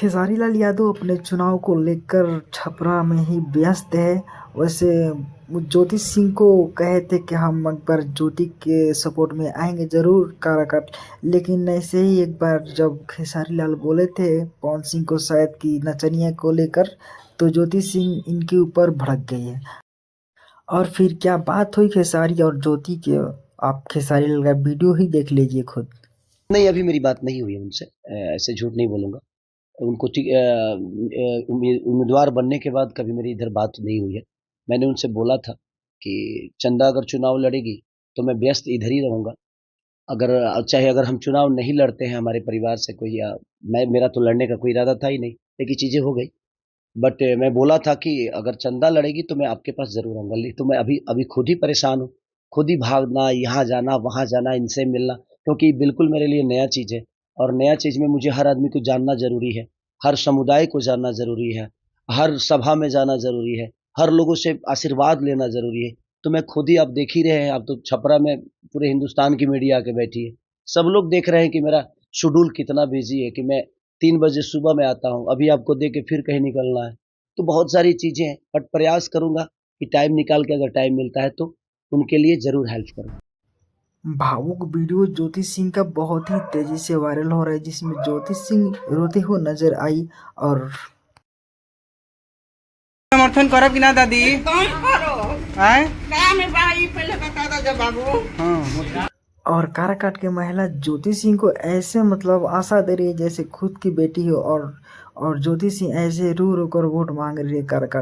खेसारी लाल यादव अपने चुनाव को लेकर छपरा में ही व्यस्त है। वैसे वो ज्योति सिंह को कहे थे कि हम एक बार ज्योति के सपोर्ट में आएंगे ज़रूर काराकाट, लेकिन ऐसे ही एक बार जब खेसारी लाल बोले थे पवन सिंह को शायद कि नचनिया को लेकर, तो ज्योति सिंह इनके ऊपर भड़क गई है। और फिर क्या बात हुई खेसारी और ज्योति के, आप खेसारी लाल का वीडियो ही देख लीजिए खुद। नहीं, अभी मेरी बात नहीं हुई है उनसे। ऐसे झूठ नहीं बोलूँगा। उनको उम्मीदवार बनने के बाद कभी मेरी इधर बात नहीं हुई है। मैंने उनसे बोला था कि चंदा अगर चुनाव लड़ेगी तो मैं व्यस्त इधर ही रहूँगा। चाहे अगर हम चुनाव नहीं लड़ते हैं हमारे परिवार से कोई, या मेरा तो लड़ने का कोई इरादा था ही नहीं, लेकिन चीज़ें हो गई। बट मैं बोला था कि अगर चंदा लड़ेगी तो मैं आपके पास ज़रूर आऊँगा। तो मैं अभी अभी खुद ही परेशान हूँ। खुद ही भागना, यहाँ जाना, वहाँ जाना, इनसे मिलना, क्योंकि बिल्कुल मेरे लिए नया चीज़ है। और नया चीज़ में मुझे हर आदमी को जानना ज़रूरी है, हर समुदाय को जानना ज़रूरी है, हर सभा में जाना ज़रूरी है, हर लोगों से आशीर्वाद लेना ज़रूरी है। तो मैं खुद ही, आप देख ही रहे हैं, अब तो छपरा में पूरे हिंदुस्तान की मीडिया आके बैठी है। सब लोग देख रहे हैं कि मेरा शेड्यूल कितना बिज़ी है, कि मैं 3 बजे सुबह में आता हूँ, अभी आपको देख के फिर कहीं निकलना है। तो बहुत सारी चीज़ें हैं, बट प्रयास करूँगा कि टाइम निकाल के, अगर टाइम मिलता है तो उनके लिए ज़रूर हेल्प करूँ। भावुक वीडियो ज्योति सिंह का बहुत ही तेजी से वायरल हो रहा है, जिसमें ज्योति सिंह रोते हुए नजर आई। और समर्थन करब कि ना दादी? कौन करो? आए? क्या में भाई पहले बता दो जब बाबू। हाँ। और काराकाट की महिला ज्योति सिंह को ऐसे मतलब आशा दे रही है जैसे खुद की बेटी हो, और ज्योति सिंह ऐसे रो रो कर वोट मांग रही है काराकाट।